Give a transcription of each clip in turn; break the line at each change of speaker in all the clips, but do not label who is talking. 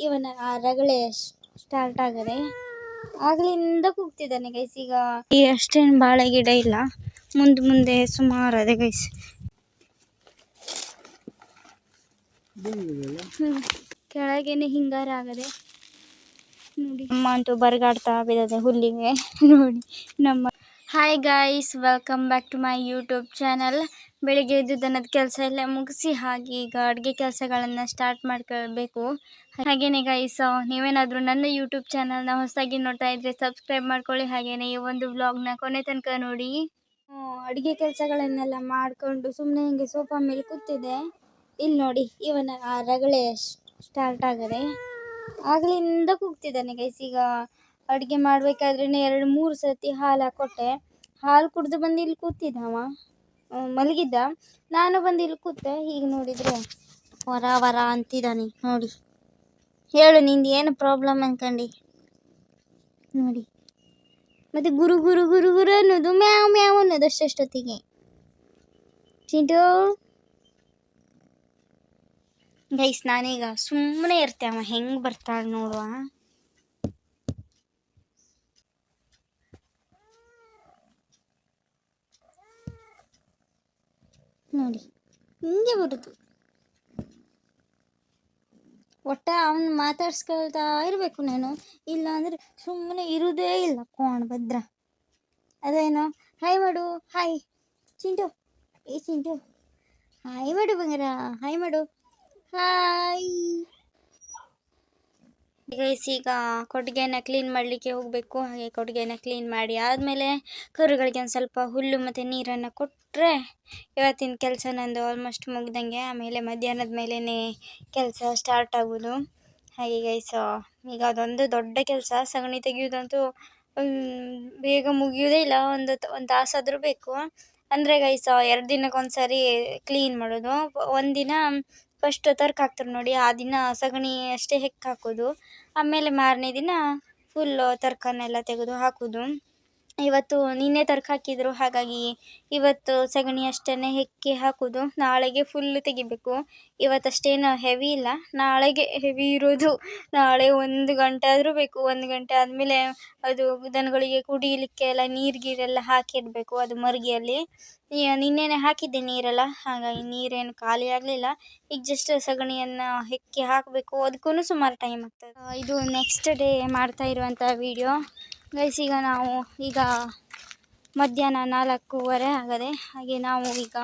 ಇವನ ರಗಳೆ ಸ್ಟಾರ್ಟ್ ಆಗದೆ ಆಗ್ಲಿಂದ ಕೂಗ್ತಿದ್ದಾನೆ ಗೈಸ್. ಈಗ ಅಷ್ಟೇನು ಬಾಳೆ ಗಿಡ ಇಲ್ಲ, ಮುಂದೆ ಸುಮಾರು ಅದೇ ಗೈಸ್. ಕೆಳಗೇನೆ ಹಿಂಗಾರ ಆಗದೆ ನೋಡಿ. ಅಮ್ಮ ಅಂತೂ ಬರಗಾಡ್ತಾ ಬಿದ್ದದೆ ಹುಲ್ಲಿಗೆ ನೋಡಿ ನಮ್ಮ. Hi guys, welcome back to my YouTube channel. ಬೆಳಿಗ್ಗೆ ಎದ್ದು ದನದ ಕೆಲಸ ಎಲ್ಲ ಮುಗಿಸಿ ಹಾಗೆ ಈಗ ಅಡುಗೆ ಕೆಲಸಗಳನ್ನು ಸ್ಟಾರ್ಟ್ ಮಾಡ್ಕೊಳ್ಬೇಕು. ಹಾಗೇನೆ ಗೈಸ್, ನೀವೇನಾದರೂ ನನ್ನ ಯೂಟ್ಯೂಬ್ ಚಾನಲ್ನ ಹೊಸದಾಗಿ ನೋಡ್ತಾ ಇದ್ರೆ ಸಬ್ಸ್ಕ್ರೈಬ್ ಮಾಡ್ಕೊಳ್ಳಿ. ಹಾಗೇನೆ ಈ ಒಂದು ವ್ಲಾಗ್ನ ಕೊನೆ ತನಕ ನೋಡಿ. ಅಡುಗೆ ಕೆಲಸಗಳನ್ನೆಲ್ಲ ಮಾಡಿಕೊಂಡು ಸುಮ್ಮನೆ ಹಿಂಗೆ ಸೋಫಾ ಮೇಲೆ ಕೂತಿದ್ದೆ. ಇಲ್ಲಿ ನೋಡಿ, ಇವನ ರಗಳೆ ಸ್ಟಾರ್ಟ್ ಆಗದೆ ಆಗ್ಲಿಂದ ಕೂಗ್ತಿದ್ದಾನೆ ಗೈಸ್. ಈಗ ಅಡುಗೆ ಮಾಡಬೇಕಾದ್ರೆ 2-3 ಸತಿ ಹಾಲು ಕೊಟ್ಟೆ. ಹಾಲು ಕುಡ್ದು ಬಂದು ಇಲ್ಲಿ ಕೂತಿದ್ದವ, ಮಲಗಿದ್ದ. ನಾನು ಬಂದು ಇಲ್ಲಿ ಕೂತೆ. ಈಗ ನೋಡಿದರೆ ವರ ಅಂತಿದ್ದಾನೆ ನೋಡಿ. ಹೇಳು, ನಿಂದು ಏನು ಪ್ರಾಬ್ಲಮ್ ಅನ್ಕಂಡು ನೋಡಿ. ಮತ್ತು ಗುರು ಗುರು ಗುರು ಗುರು ಅನ್ನೋದು, ಮ್ಯಾವ್ ಮ್ಯಾವ್ ಅನ್ನೋದು ಅಷ್ಟೊತ್ತಿಗೆ. ಚಿಂಟು ಗೈಸ್, ನಾನೀಗ ಸುಮ್ಮನೆ ಇರ್ತೆ, ಅವ ಹೆಂಗೆ ಬರ್ತಾಳೆ ನೋಡುವ. ನೋಡಿ ಹಿಂಗೆ ಬರುದು. ಒಟ್ಟ ಅವನು ಮಾತಾಡ್ಸ್ಕೊಳ್ತಾ ಇರಬೇಕು ನಾನು, ಇಲ್ಲ ಅಂದರೆ ಸುಮ್ಮನೆ ಇರುವುದೇ ಇಲ್ಲ. ಭದ್ರ ಅದೇನೋ ಹಾಯ್ ಮಾಡು, ಹಾಯ್ ಚಿಂಟು, ಏ ಚಿಂಟು ಹಾಯ್ ಮಾಡು ಬಂಗಾರ, ಹಾಯ್ ಮಾಡು, ಹಾಯ್. ಗೈಸ್, ಈಗ ಕೊಟ್ಟಿಗೆನ ಕ್ಲೀನ್ ಮಾಡಲಿಕ್ಕೆ ಹೋಗಬೇಕು. ಹಾಗೆ ಕೊಟ್ಟಿಗೆನ ಕ್ಲೀನ್ ಮಾಡಿ ಆದಮೇಲೆ ಕರುಗಳಿಗೆ ಒಂದು ಸ್ವಲ್ಪ ಹುಲ್ಲು ಮತ್ತು ನೀರನ್ನು ಕೊಟ್ಟರೆ ಇವತ್ತಿನ ಕೆಲಸ ನಂದು ಆಲ್ಮೋಸ್ಟ್ ಮುಗ್ದಂಗೆ. ಆಮೇಲೆ ಮಧ್ಯಾಹ್ನದ ಮೇಲೇ ಕೆಲಸ ಸ್ಟಾರ್ಟ್ ಆಗೋದು. ಹಾಗೆ ಗೈಸ್, ಈಗ ಅದೊಂದು ದೊಡ್ಡ ಕೆಲಸ. ಸಗಣಿ ತೆಗೆಯೋದಂತೂ ಬೇಗ ಮುಗಿಯೋದೇ ಇಲ್ಲ, ಒಂದು ತಾಸಾದರೂ ಬೇಕು. ಅಂದರೆ ಗೈಸ್, 2 ದಿನಕ್ಕೊಂದು ಸಾರಿ ಕ್ಲೀನ್ ಮಾಡೋದು. ಒಂದಿನ ಫಸ್ಟ್ ತರ್ಕ ಹಾಕ್ತಾರೆ ನೋಡಿ, ಆ ದಿನ ಸಗಣಿ ಅಷ್ಟೇ ಹೆಕ್ಕಿ ಹಾಕೋದು. ಆಮೇಲೆ ಮಾರನೇ ದಿನ ಫುಲ್ ತರ್ಕನೆಲ್ಲ ತೆಗೆದು ಹಾಕೋದು. ಇವತ್ತು ನಿನ್ನೆ ತರ್ಕ ಹಾಕಿದ್ರು, ಹಾಗಾಗಿ ಇವತ್ತು ಸಗಣಿ ಅಷ್ಟೇ ಹೆಕ್ಕಿ ಹಾಕೋದು. ನಾಳೆಗೆ ಫುಲ್ ತೆಗಿಬೇಕು. ಇವತ್ತಷ್ಟೇನು ಹೆವಿ ಇಲ್ಲ, ನಾಳೆಗೆ ಹೆವಿ ಇರೋದು. ನಾಳೆ 1 ಗಂಟೆ ಆದರೂ ಬೇಕು. 1 ಗಂಟೆ ಆದಮೇಲೆ ಅದು ದನಗಳಿಗೆ ಕುಡಿಯಲಿಕ್ಕೆ ಎಲ್ಲ ನೀರೆಲ್ಲ ಹಾಕಿಡಬೇಕು, ಅದು ಮರ್ಗಿಯಲ್ಲಿ. ನಿನ್ನೆನೆ ಹಾಕಿದ್ದೆ ನೀರೆಲ್ಲ, ಹಾಗಾಗಿ ನೀರೇನು ಖಾಲಿ ಆಗಲಿಲ್ಲ. ಈಗ ಜಸ್ಟ್ ಸಗಣಿಯನ್ನು ಹೆಕ್ಕಿ ಹಾಕಬೇಕು, ಅದಕ್ಕೂ ಸುಮಾರು ಟೈಮ್ ಆಗ್ತದೆ. ಇದು ನೆಕ್ಸ್ಟ್ ಡೇ ಮಾಡ್ತಾ ಇರುವಂಥ ವಿಡಿಯೋ ಗೈಸ್. ಈಗ ಮಧ್ಯಾಹ್ನ 4:15 ಆಗದೆ. ಹಾಗೆ ನಾವು ಈಗ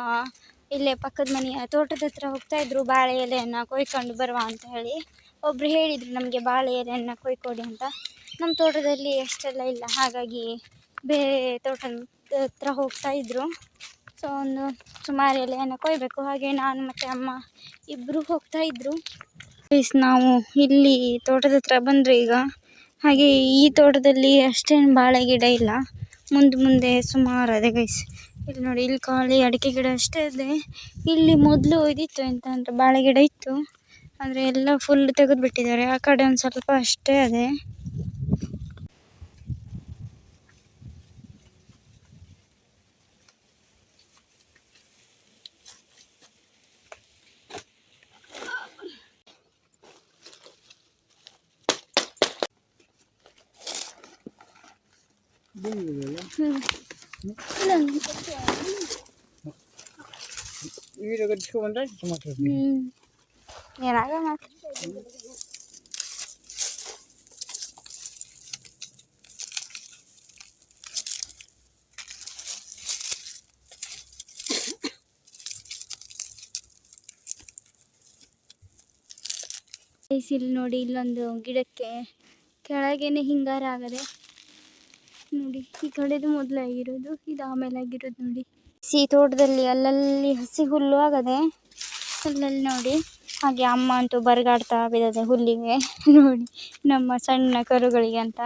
ಇಲ್ಲೇ ಪಕ್ಕದ ಮನೆಯ ತೋಟದ ಹತ್ರ ಹೋಗ್ತಾಯಿದ್ರು, ಬಾಳೆ ಎಲೆಯನ್ನು ಕೊಯ್ಕೊಂಡು ಬರುವ ಅಂತ ಹೇಳಿ. ಒಬ್ಬರು ಹೇಳಿದರು ನಮಗೆ ಬಾಳೆ ಎಲೆಯನ್ನು ಕೊಯ್ಕೊಡಿ ಅಂತ. ನಮ್ಮ ತೋಟದಲ್ಲಿ ಅಷ್ಟೆಲ್ಲ ಇಲ್ಲ, ಹಾಗಾಗಿ ಬೇರೆ ತೋಟದ ಹತ್ರ ಹೋಗ್ತಾಯಿದ್ರು. ಸೊ ಒಂದು ಸುಮಾರು ಎಲೆಯನ್ನು ಕೊಯ್ಬೇಕು. ಹಾಗೆ ನಾನು ಮತ್ತು ಅಮ್ಮ ಇಬ್ಬರು ಹೋಗ್ತಾಯಿದ್ರು. ಗೈಸ್, ನಾವು ಇಲ್ಲಿ ತೋಟದ ಹತ್ರ ಬಂದರೆ ಈಗ, ಹಾಗೆ ಈ ತೋಟದಲ್ಲಿ ಅಷ್ಟೇನು ಬಾಳೆ ಗಿಡ ಇಲ್ಲ, ಮುಂದೆ ಸುಮಾರು ಅದೇ ಗೈಸ್. ಇಲ್ಲಿ ನೋಡಿ, ಇಲ್ಲಿ ಖಾಲಿ ಅಡಿಕೆ ಗಿಡ ಅಷ್ಟೇ ಇದೆ. ಇಲ್ಲಿ ಮೊದಲು ಇದಿತ್ತು, ಎಂತ ಅಂದರೆ ಬಾಳೆ ಗಿಡ ಇತ್ತು, ಅಂದರೆ ಎಲ್ಲ ಫುಲ್ ತೆಗೆದುಬಿಟ್ಟಿದ್ದಾರೆ. ಆ ಕಡೆ ಒಂದು ಸ್ವಲ್ಪ ಅಷ್ಟೇ ಅದೇ. ಇಲ್ಲಿ ನೋಡಿ, ಇಲ್ಲೊಂದು ಗಿಡಕ್ಕೆ ಕೆಳಗೇನೆ ಹಿಂಗಾರ ಆಗದೆ ನೋಡಿ. ಈ ಕಡೆದು ಮೊದಲಾಗಿರೋದು, ಇದು ಆಮೇಲೆ ಆಗಿರೋದು ನೋಡಿ. ತೋಟದಲ್ಲಿ ಅಲ್ಲಲ್ಲಿ ಹಸಿ ಹುಲ್ಲು ಆಗದೆ, ಅಲ್ಲಲ್ಲಿ ನೋಡಿ. ಹಾಗೆ ಅಮ್ಮ ಅಂತೂ ಬರಗಾಡ್ತಾ ಬಿದ್ದದೆ ಹುಲ್ಲಿಗೆ ನೋಡಿ, ನಮ್ಮ ಸಣ್ಣ ಕರುಗಳಿಗೆ ಅಂತ.